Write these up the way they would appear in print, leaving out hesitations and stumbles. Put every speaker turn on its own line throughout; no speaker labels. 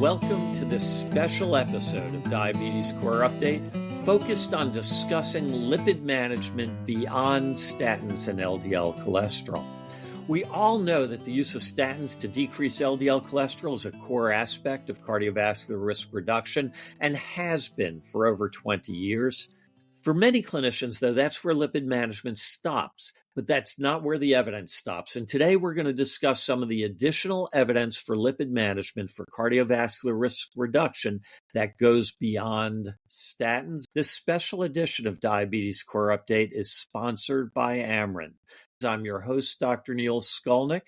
Welcome to this special episode of Diabetes Core Update, focused on discussing lipid management beyond statins and LDL cholesterol. We all know that the use of statins to decrease LDL cholesterol is a core aspect of cardiovascular risk reduction and has been for over 20 years. For many clinicians, though, that's where lipid management stops, but that's not where the evidence stops. And today we're going to discuss some of the additional evidence for lipid management for cardiovascular risk reduction that goes beyond statins. This special edition of Diabetes Core Update is sponsored by Amarin. I'm your host, Dr. Neil Skolnik,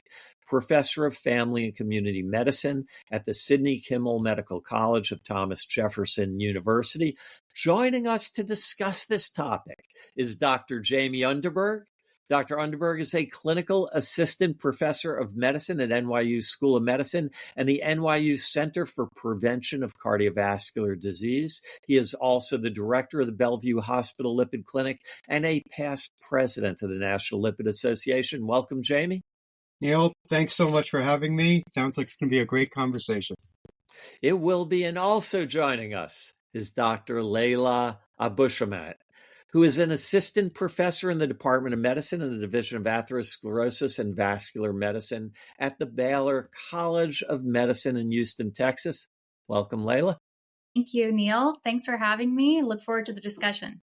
professor of family and community medicine at the Sidney Kimmel Medical College of Thomas Jefferson University. Joining us to discuss this topic is Dr. Jamie Underberg. Dr. Underberg is a clinical assistant professor of medicine at NYU School of Medicine and the NYU Center for Prevention of Cardiovascular Disease. He is also the director of the Bellevue Hospital Lipid Clinic and a past president of the National Lipid Association. Welcome, Jamie.
Neil, thanks so much for having me. Sounds like it's going to be a great conversation.
It will be. And also joining us is Dr. Layla Abushamat, who is an assistant professor in the Department of Medicine in the Division of Atherosclerosis and Vascular Medicine at the Baylor College of Medicine in Houston, Texas. Welcome, Layla.
Thank you, Neil. Thanks for having me. Look forward to the discussion.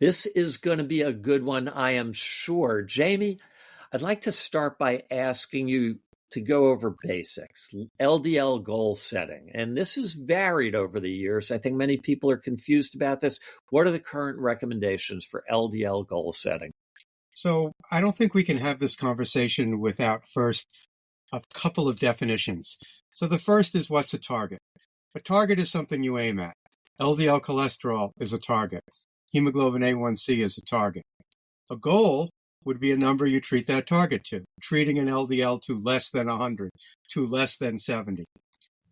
This is going to be a good one, I am sure. Jamie, I'd like to start by asking you to go over basics, LDL goal setting. And this has varied over the years. I think many people are confused about this. What are the current recommendations for LDL goal setting?
So I don't think we can have this conversation without first a couple of definitions. So the first is, what's a target? A target is something you aim at. LDL cholesterol is a target. Hemoglobin A1C is a target. A goal would be a number you treat that target to, treating an LDL to less than 100, to less than 70.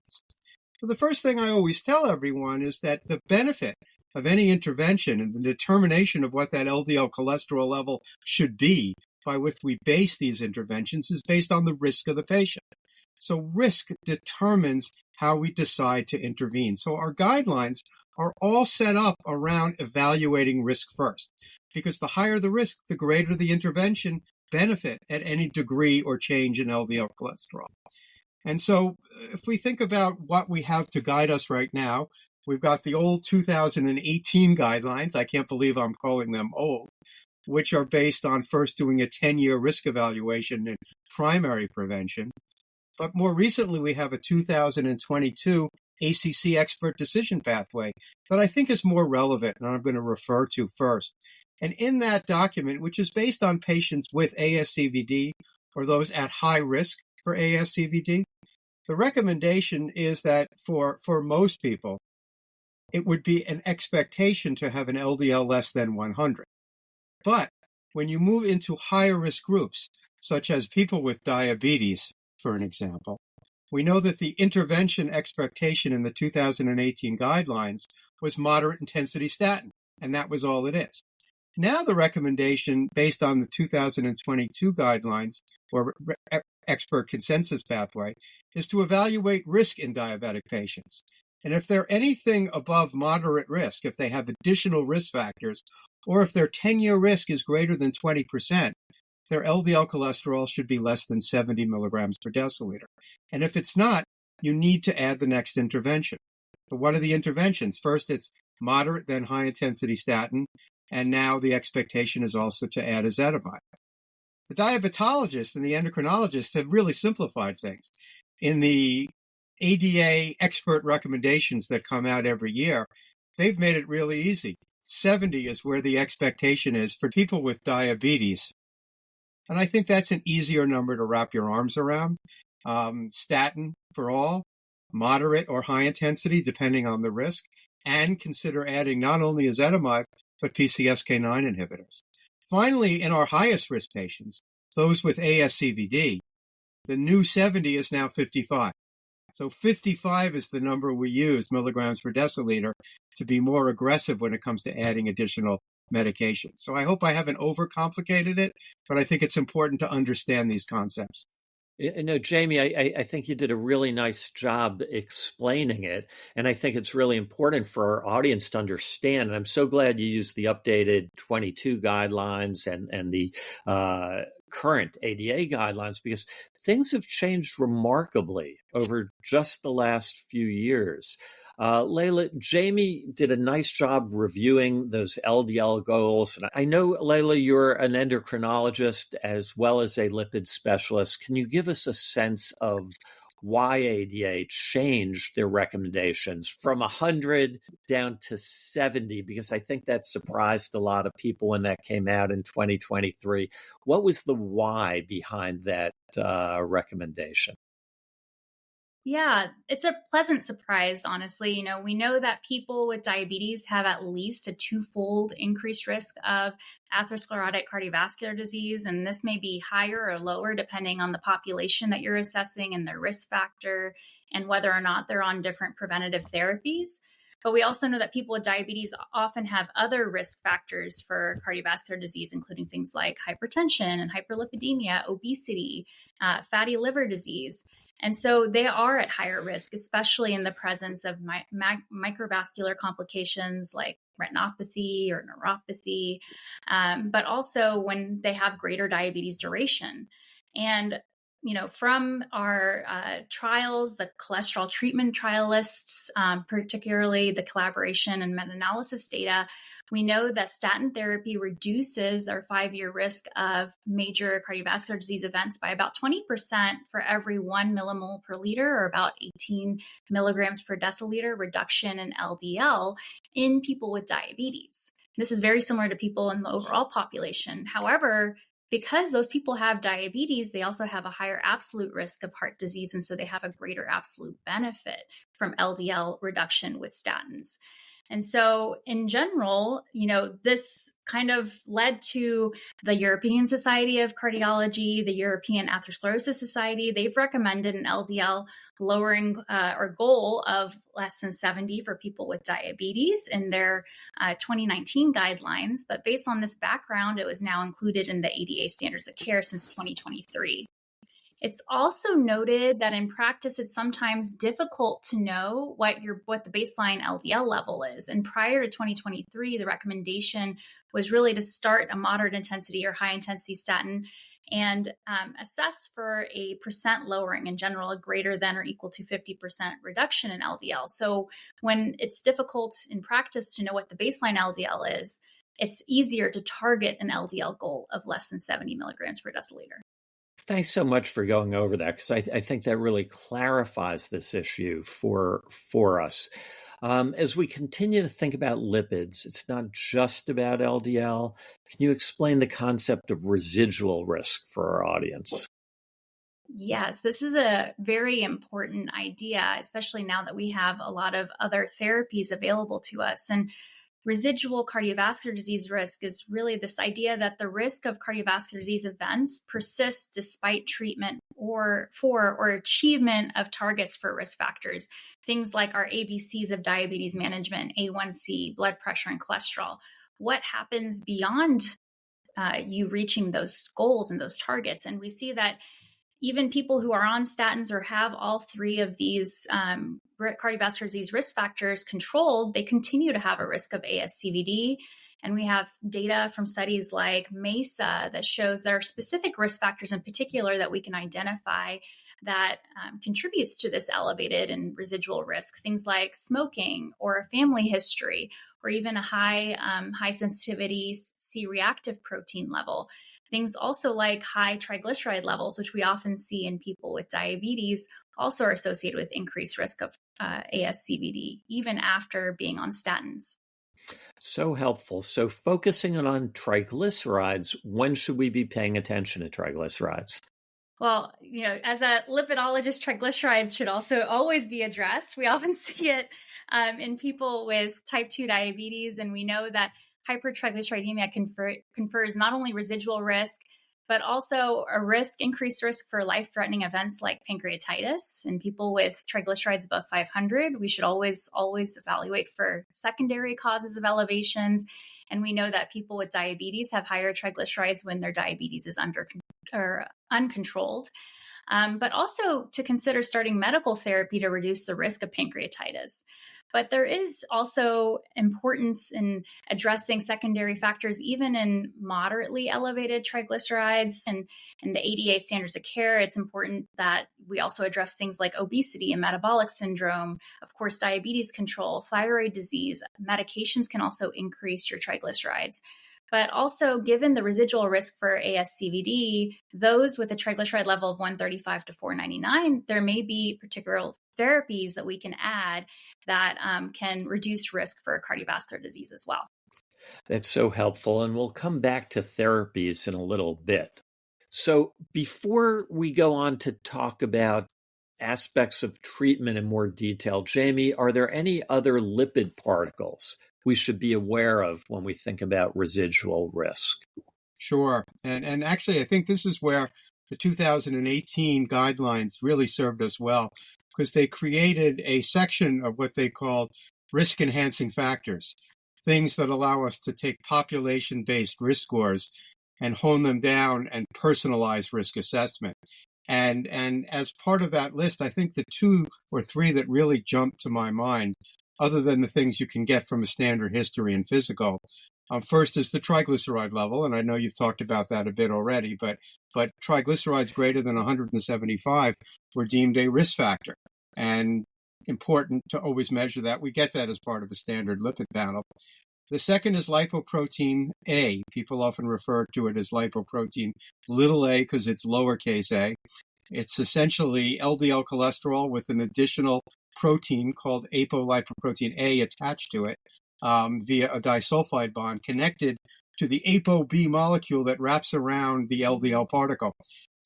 So the first thing I always tell everyone is that the benefit of any intervention and the determination of what that LDL cholesterol level should be by which we base these interventions is based on the risk of the patient. So risk determines how we decide to intervene. So our guidelines are all set up around evaluating risk first, because the higher the risk, the greater the intervention benefit at any degree or change in LDL cholesterol. And so if we think about what we have to guide us right now, we've got the old 2018 guidelines. I can't believe I'm calling them old, which are based on first doing a 10-year risk evaluation in primary prevention. But more recently, we have a 2022 ACC expert decision pathway that I think is more relevant, and I'm going to refer to first. And in that document, which is based on patients with ASCVD or those at high risk for ASCVD, the recommendation is that for most people, it would be an expectation to have an LDL less than 100. But when you move into higher risk groups, such as people with diabetes, for an example, we know that the intervention expectation in the 2018 guidelines was moderate intensity statin, and that was all it is. Now the recommendation based on the 2022 guidelines or expert consensus pathway is to evaluate risk in diabetic patients. And if they're anything above moderate risk, if they have additional risk factors, or if their 10-year risk is greater than 20%, their LDL cholesterol should be less than 70 milligrams per deciliter. And if it's not, you need to add the next intervention. But what are the interventions? First, it's moderate, then high-intensity statin, and now the expectation is also to add ezetimibe. The diabetologists and the endocrinologists have really simplified things. In the ADA expert recommendations that come out every year, they've made it really easy. 70 is where the expectation is for people with diabetes. And I think that's an easier number to wrap your arms around. Statin for all, moderate or high intensity, depending on the risk, and consider adding not only ezetimibe, but PCSK9 inhibitors. Finally, in our highest risk patients, those with ASCVD, the new 70 is now 55. So 55 is the number we use, milligrams per deciliter, to be more aggressive when it comes to adding additional medication. So I hope I haven't overcomplicated it, but I think it's important to understand these concepts.
Jamie, I think you did a really nice job explaining it. And I think it's really important for our audience to understand. And I'm so glad you used the updated 22 guidelines and the current ADA guidelines, because things have changed remarkably over just the last few years. Layla, Jamie did a nice job reviewing those LDL goals. And I know, Layla, you're an endocrinologist as well as a lipid specialist. Can you give us a sense of why ADA changed their recommendations from 100 down to 70? Because I think that surprised a lot of people when that came out in 2023. What was the why behind that recommendation?
Yeah, it's a pleasant surprise, honestly. We know that people with diabetes have at least a twofold increased risk of atherosclerotic cardiovascular disease, and this may be higher or lower depending on the population that you're assessing and their risk factor and whether or not they're on different preventative therapies. But we also know that people with diabetes often have other risk factors for cardiovascular disease, including things like hypertension and hyperlipidemia, obesity, fatty liver disease. And so they are at higher risk, especially in the presence of microvascular complications like retinopathy or neuropathy, but also when they have greater diabetes duration. And from our trials, the cholesterol treatment trial lists, particularly the collaboration and meta-analysis data, we know that statin therapy reduces our 5-year risk of major cardiovascular disease events by about 20% for every 1 millimole per liter, or about 18 milligrams per deciliter reduction in LDL in people with diabetes. This is very similar to people in the overall population. However, because those people have diabetes, they also have a higher absolute risk of heart disease. And so they have a greater absolute benefit from LDL reduction with statins. And so in general, this kind of led to the European Society of Cardiology, the European Atherosclerosis Society. They've recommended an LDL lowering or goal of less than 70 for people with diabetes in their 2019 guidelines. But based on this background, it was now included in the ADA standards of care since 2023. It's also noted that in practice, it's sometimes difficult to know what the baseline LDL level is. And prior to 2023, the recommendation was really to start a moderate intensity or high intensity statin and assess for a percent lowering, in general, a greater than or equal to 50% reduction in LDL. So when it's difficult in practice to know what the baseline LDL is, it's easier to target an LDL goal of less than 70 milligrams per deciliter.
Thanks so much for going over that, because I think that really clarifies this issue for us. As we continue to think about lipids, it's not just about LDL. Can you explain the concept of residual risk for our audience?
Yes, this is a very important idea, especially now that we have a lot of other therapies available to us. And residual cardiovascular disease risk is really this idea that the risk of cardiovascular disease events persists despite treatment or achievement of targets for risk factors, things like our ABCs of diabetes management, A1C, blood pressure, and cholesterol. What happens beyond you reaching those goals and those targets? And we see that even people who are on statins or have all three of these cardiovascular disease risk factors controlled, they continue to have a risk of ASCVD. And we have data from studies like MESA that shows there are specific risk factors in particular that we can identify that contributes to this elevated and residual risk. Things like smoking or a family history, or even a high sensitivity C-reactive protein level. Things also like high triglyceride levels, which we often see in people with diabetes, also are associated with increased risk of ASCVD, even after being on statins.
So helpful. So focusing on triglycerides, when should we be paying attention to triglycerides?
Well, as a lipidologist, triglycerides should also always be addressed. We often see it in people with type 2 diabetes, and we know that hypertriglyceridemia confers not only residual risk, but also increased risk for life-threatening events like pancreatitis. In people with triglycerides above 500, we should always evaluate for secondary causes of elevations. And we know that people with diabetes have higher triglycerides when their diabetes is uncontrolled. but also to consider starting medical therapy to reduce the risk of pancreatitis. But there is also importance in addressing secondary factors, even in moderately elevated triglycerides. And in the ADA standards of care, it's important that we also address things like obesity and metabolic syndrome, of course, diabetes control, thyroid disease. Medications can also increase your triglycerides. But also, given the residual risk for ASCVD, those with a triglyceride level of 135 to 499, there may be particular therapies that we can add that can reduce risk for cardiovascular disease as well.
That's so helpful. And we'll come back to therapies in a little bit. So before we go on to talk about aspects of treatment in more detail, Jamie, are there any other lipid particles we should be aware of when we think about residual risk?
Sure. And actually, I think this is where the 2018 guidelines really served us well, because they created a section of what they called risk-enhancing factors, things that allow us to take population-based risk scores and hone them down and personalize risk assessment. And as part of that list, I think the 2 or 3 that really jumped to my mind, other than the things you can get from a standard history and physical, first is the triglyceride level, and I know you've talked about that a bit already, but triglycerides greater than 175 were deemed a risk factor, and important to always measure that. We get that as part of a standard lipid panel. The second is lipoprotein A. People often refer to it as lipoprotein little a because it's lowercase a. It's essentially LDL cholesterol with an additional protein called apolipoprotein A attached to it via a disulfide bond connected to the ApoB molecule that wraps around the LDL particle.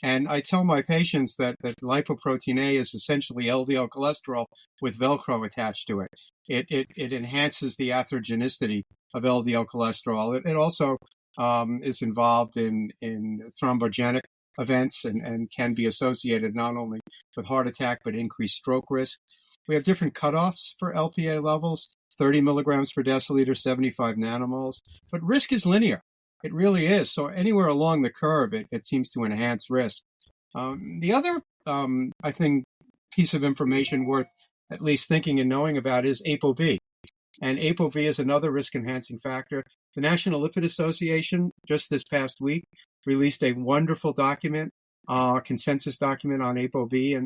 And I tell my patients that lipoprotein A is essentially LDL cholesterol with Velcro attached to it. It enhances the atherogenicity of LDL cholesterol. It also is involved in thrombogenic events and can be associated not only with heart attack, but increased stroke risk. We have different cutoffs for LPA levels, 30 milligrams per deciliter, 75 nanomoles, but risk is linear. It really is. So anywhere along the curve, it seems to enhance risk. The other, I think, piece of information worth at least thinking and knowing about is ApoB. And ApoB is another risk-enhancing factor. The National Lipid Association, just this past week, released a wonderful document, consensus document on ApoB.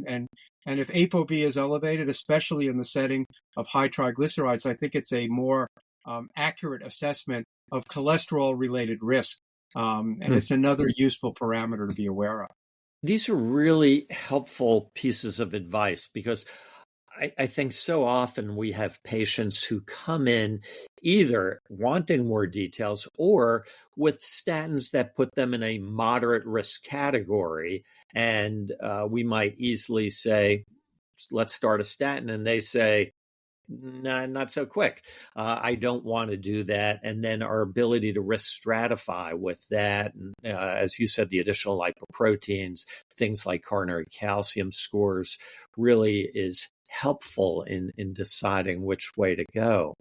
And if ApoB is elevated, especially in the setting of high triglycerides, I think it's a more accurate assessment of cholesterol-related risk. And it's another useful parameter to be aware of.
These are really helpful pieces of advice because I think so often we have patients who come in either wanting more details or with statins that put them in a moderate risk category. And we might easily say, let's start a statin. And they say, nah, not so quick. I don't want to do that. And then our ability to risk stratify with that, and, as you said, the additional lipoproteins, things like coronary calcium scores really is helpful in deciding which way to go.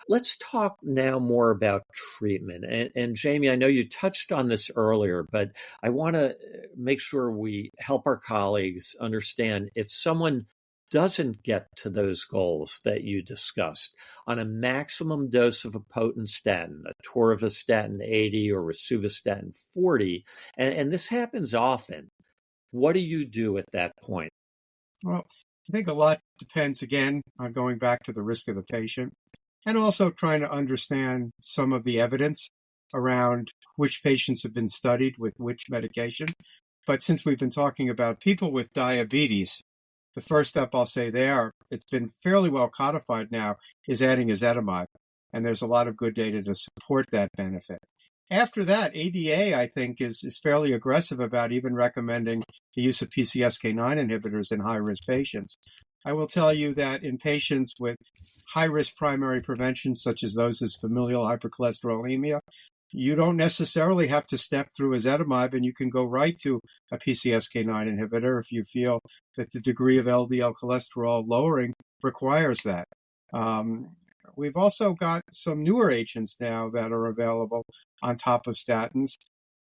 Let's talk now more about treatment. And Jamie, I know you touched on this earlier, but I want to make sure we help our colleagues understand if someone doesn't get to those goals that you discussed on a maximum dose of a potent statin, a Torvastatin 80 or Rosuvastatin 40, and this happens often, what do you do at that point?
Well, I think a lot depends, again, on going back to the risk of the patient and also trying to understand some of the evidence around which patients have been studied with which medication. But since we've been talking about people with diabetes, the first step I'll say there, it's been fairly well codified now, is adding ezetimibe. And there's a lot of good data to support that benefit. After that, ADA, I think, is fairly aggressive about even recommending the use of PCSK9 inhibitors in high-risk patients. I will tell you that in patients with high-risk primary prevention, such as those with familial hypercholesterolemia, you don't necessarily have to step through ezetimibe, and you can go right to a PCSK9 inhibitor if you feel that the degree of LDL cholesterol lowering requires that. We've also got some newer agents now that are available on top of statins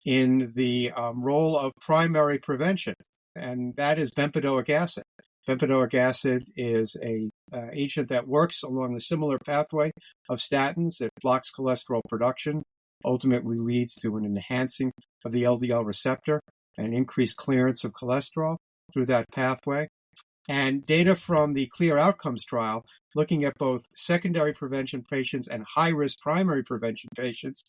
in the role of primary prevention. and that is bempedoic acid. Bempedoic acid is a agent that works along a similar pathway of statins. It blocks cholesterol production, ultimately leads to an enhancing of the LDL receptor and increased clearance of cholesterol through that pathway. And data from the CLEAR Outcomes trial, looking at both secondary prevention patients and high-risk primary prevention patients.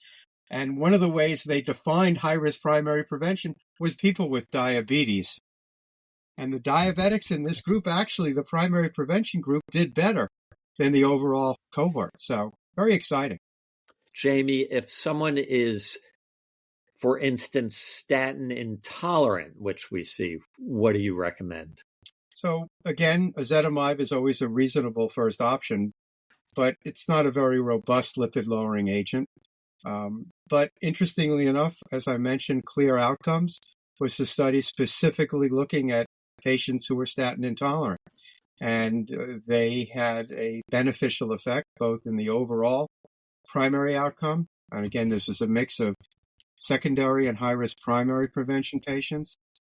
And one of the ways they defined high-risk primary prevention was people with diabetes. And the diabetics in this group, actually, the primary prevention group, did better than the overall cohort. So very exciting.
Jamie, if someone is, for instance, statin intolerant, which we see, what do you recommend?
So again, ezetimibe is always a reasonable first option, but it's not a very robust lipid-lowering agent. But interestingly enough, as I mentioned, CLEAR Outcomes was a study specifically looking at patients who were statin intolerant. And they had a beneficial effect both in the overall primary outcome. And again, this is a mix of secondary and high-risk primary prevention patients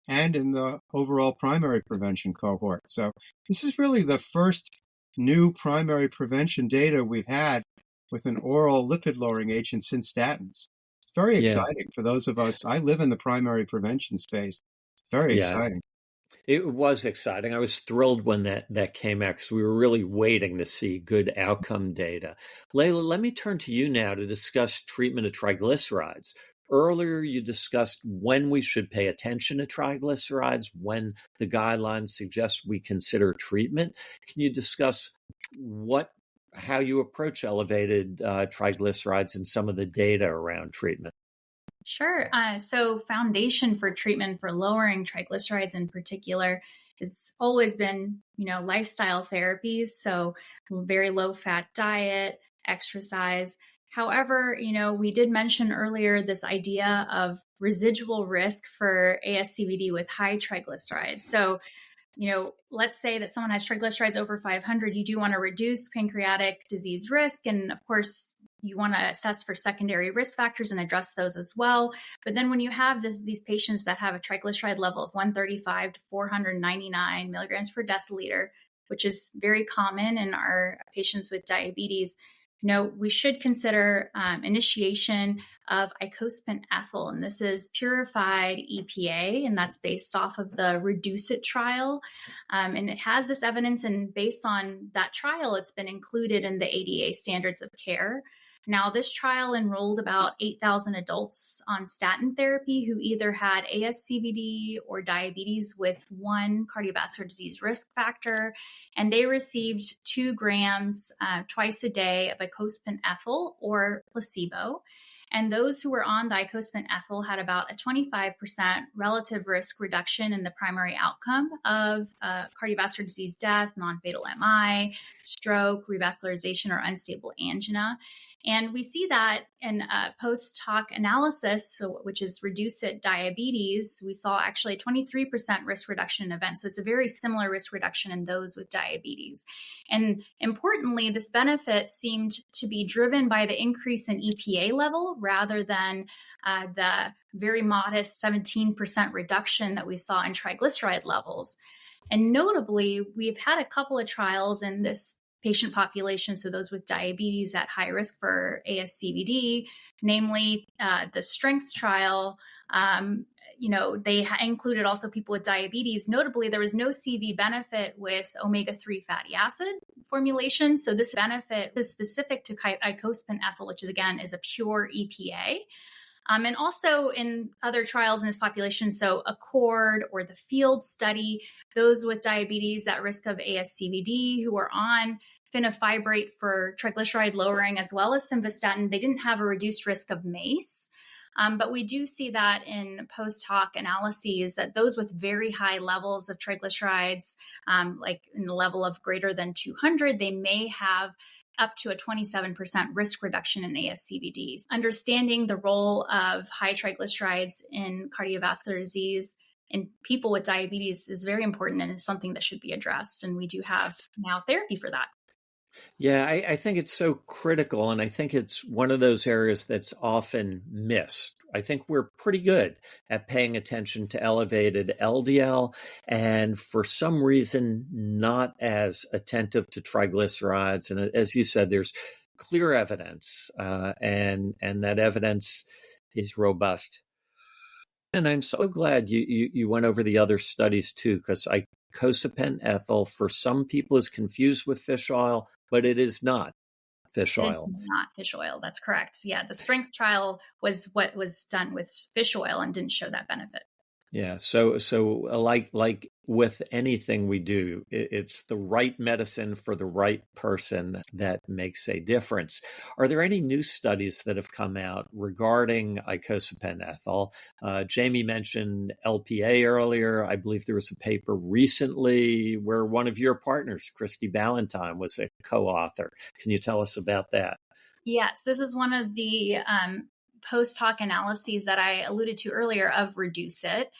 and in the overall primary prevention cohort. So this is really the first new primary prevention data we've had with an oral lipid-lowering agent since statins. It's very exciting for those of us. I live in the primary prevention space. It's very exciting.
It was exciting. I was thrilled when that came out because we were really waiting to see good outcome data. Layla, let me turn to you now to discuss treatment of triglycerides. Earlier, you discussed when we should pay attention to triglycerides, when the guidelines suggest we consider treatment. Can you discuss how you approach elevated triglycerides and some of the data around treatment?
Sure. So foundation for treatment for lowering triglycerides in particular has always been, lifestyle therapies. So very low fat diet, exercise. However, we did mention earlier this idea of residual risk for ASCVD with high triglycerides. So, let's say that someone has triglycerides over 500, you do want to reduce pancreatic disease risk. And of course, you want to assess for secondary risk factors and address those as well. But then when you have these patients that have a triglyceride level of 135 to 499 milligrams per deciliter, which is very common in our patients with diabetes, we should consider initiation of icosapent ethyl, and this is purified EPA, and that's based off of the Reduce It trial. And it has this evidence, and based on that trial, it's been included in the ADA standards of care. Now, this trial enrolled about 8,000 adults on statin therapy who either had ASCVD or diabetes with one cardiovascular disease risk factor, and they received 2 grams twice a day of icosapent ethyl or placebo. And those who were on the icosapent ethyl had about a 25% relative risk reduction in the primary outcome of cardiovascular disease death, non-fatal MI, stroke, revascularization, or unstable angina. And we see that in a post-hoc analysis, which is Reduce It diabetes, we saw actually a 23% risk reduction in events. So it's a very similar risk reduction in those with diabetes. And importantly, this benefit seemed to be driven by the increase in EPA level rather than the very modest 17% reduction that we saw in triglyceride levels. And notably, we've had a couple of trials in this patient population, so those with diabetes at high risk for ASCVD, namely the STRENGTH trial. They included also people with diabetes. Notably, there was no CV benefit with omega-3 fatty acid formulation. So this benefit is specific to icosapent ethyl, which is, again, is a pure EPA. And also in other trials in this population, so ACCORD or the FIELD study, those with diabetes at risk of ASCVD who are on fenofibrate for triglyceride lowering as well as simvastatin, they didn't have a reduced risk of MACE. But we do see that in post-hoc analyses that those with very high levels of triglycerides, like in the level of greater than 200, they may have up to a 27% risk reduction in ASCVDs. Understanding the role of high triglycerides in cardiovascular disease in people with diabetes is very important and is something that should be addressed. And we do have now therapy for that.
Yeah, I think it's so critical, and I think it's one of those areas that's often missed. I think we're pretty good at paying attention to elevated LDL, and for some reason, not as attentive to triglycerides. And as you said, there's clear evidence, and that evidence is robust. And I'm so glad you went over the other studies too, because icosapent ethyl for some people is confused with fish oil, but it is not fish
It's
oil.
not fish oil. That's correct. Yeah, the strength trial was what was done with fish oil and didn't show that benefit.
Yeah. So like with anything we do, it's the right medicine for the right person that makes a difference. Are there any new studies that have come out regarding icosapent ethyl? Jamie mentioned LPA earlier. I believe there was a paper recently where one of your partners, Christy Ballantyne, was a co-author. Can you tell us about that?
Yes, this is one of the post hoc analyses that I alluded to earlier of Reduce It.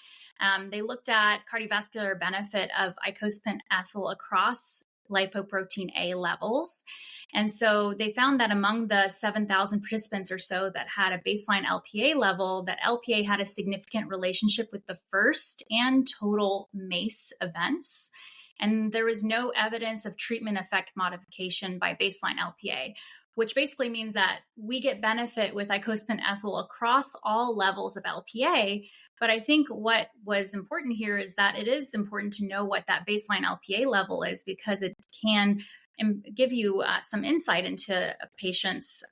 They looked at cardiovascular benefit of icosapent ethyl across lipoprotein A levels. And so they found that among the 7,000 participants or so that had a baseline LPA level, that LPA had a significant relationship with the first and total MACE events. And there was no evidence of treatment effect modification by baseline LPA, which basically means that we get benefit with icosapent ethyl across all levels of LPA. But I think what was important here is that it is important to know what that baseline LPA level is, because it can give you some insight into a patient's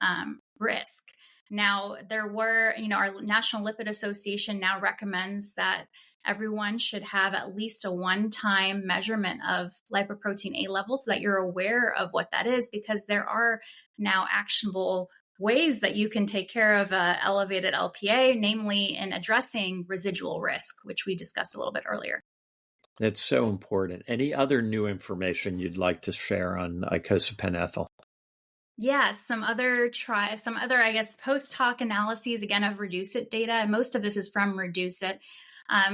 risk. Now, our National Lipid Association now recommends that everyone should have at least a one-time measurement of lipoprotein A levels so that you're aware of what that is, because there are now actionable ways that you can take care of elevated LPA, namely in addressing residual risk, which we discussed a little bit earlier.
That's so important. Any other new information you'd like to share on icosapent ethyl?
Yeah, some other, I guess, post hoc analyses, again, of Reduce It data. Most of this is from Reduce It.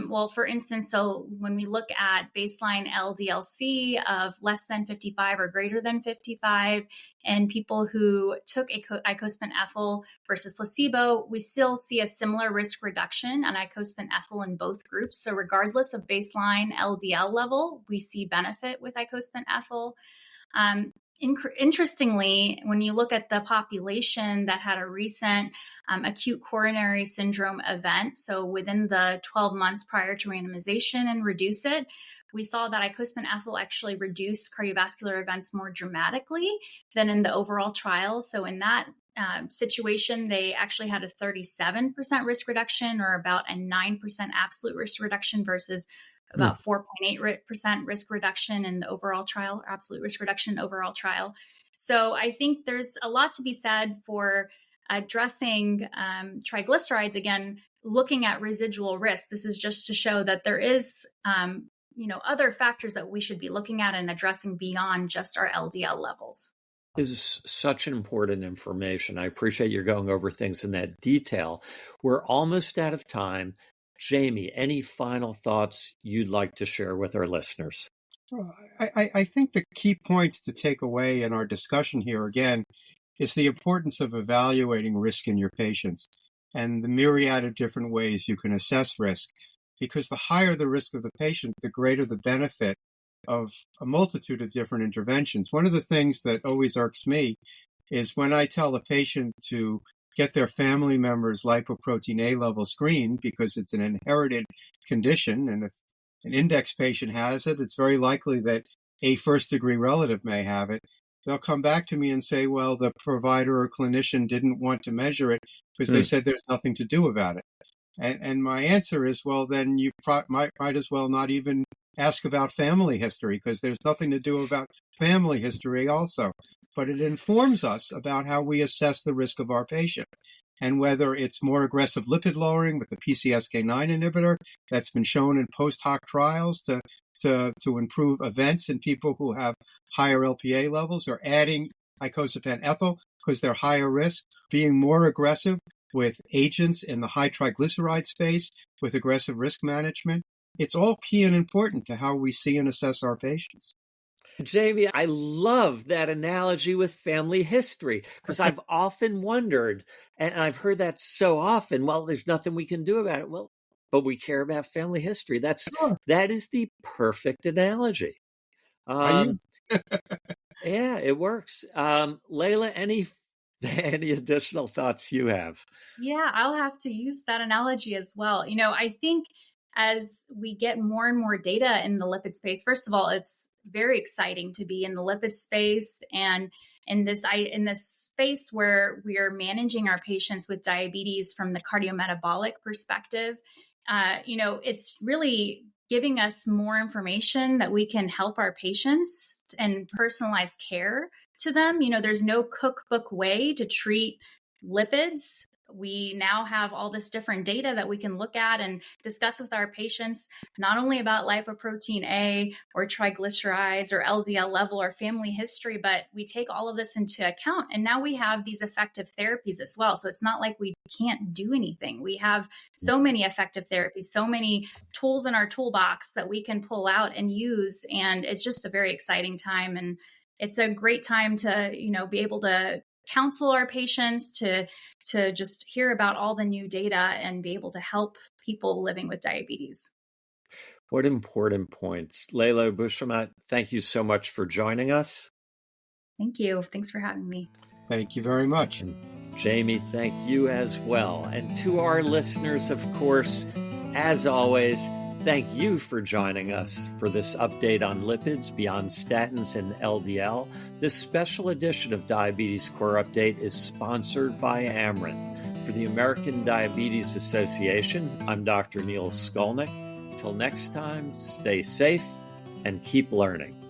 Well, for instance, so when we look at baseline LDL-C of less than 55 or greater than 55, and people who took icosapent ethyl versus placebo, we still see a similar risk reduction on icosapent ethyl in both groups. So regardless of baseline LDL level, we see benefit with icosapent ethyl. Interestingly, when you look at the population that had a recent acute coronary syndrome event, so within the 12 months prior to randomization and Reduce It, we saw that icosapent ethyl actually reduced cardiovascular events more dramatically than in the overall trial. So in that situation, they actually had a 37% risk reduction, or about a 9% absolute risk reduction, versus about 4.8% risk reduction in the overall trial, absolute risk reduction in overall trial. So I think there's a lot to be said for addressing triglycerides. Again, looking at residual risk. This is just to show that there is, other factors that we should be looking at and addressing beyond just our LDL levels.
This is such important information. I appreciate you going over things in that detail. We're almost out of time. Jamie, any final thoughts you'd like to share with our listeners?
I think the key points to take away in our discussion here, again, is the importance of evaluating risk in your patients and the myriad of different ways you can assess risk. Because the higher the risk of the patient, the greater the benefit of a multitude of different interventions. One of the things that always irks me is when I tell a patient to get their family members' lipoprotein A level screened, because it's an inherited condition, and if an index patient has it, it's very likely that a first-degree relative may have it. They'll come back to me and say, well, the provider or clinician didn't want to measure it because they said there's nothing to do about it. And my answer is, well, then you might as well not even ask about family history, because there's nothing to do about family history also. But it informs us about how we assess the risk of our patient, and whether it's more aggressive lipid lowering with the PCSK9 inhibitor that's been shown in post hoc trials to improve events in people who have higher LPA levels, or adding icosapent ethyl because they're higher risk, being more aggressive with agents in the high triglyceride space with aggressive risk management. It's all key and important to how we see and assess our patients.
Jamie, I love that analogy with family history because I've often wondered, and I've heard that so often, well, there's nothing we can do about it. Well, but we care about family history.
Sure.
That is the perfect analogy.
I use.
Yeah, it works. Layla, any additional thoughts you have?
Yeah, I'll have to use that analogy as well. I think as we get more and more data in the lipid space, first of all, it's very exciting to be in the lipid space and in this space where we are managing our patients with diabetes from the cardiometabolic perspective. It's really giving us more information that we can help our patients and personalize care to them. There's no cookbook way to treat lipids. We now have all this different data that we can look at and discuss with our patients, not only about lipoprotein A or triglycerides or LDL level or family history, but we take all of this into account. And now we have these effective therapies as well. So it's not like we can't do anything. We have so many effective therapies, so many tools in our toolbox that we can pull out and use. And it's just a very exciting time. And it's a great time to, be able to counsel our patients, to just hear about all the new data and be able to help people living with diabetes.
What important points. Layla, Abushamat, thank you so much for joining us.
Thank you. Thanks for having me.
Thank you very much.
And Jamie, thank you as well. And to our listeners, of course, as always, thank you for joining us for this update on lipids beyond statins and LDL. This special edition of Diabetes Core Update is sponsored by Amarin. For the American Diabetes Association, I'm Dr. Neil Skolnik. Till next time, stay safe and keep learning.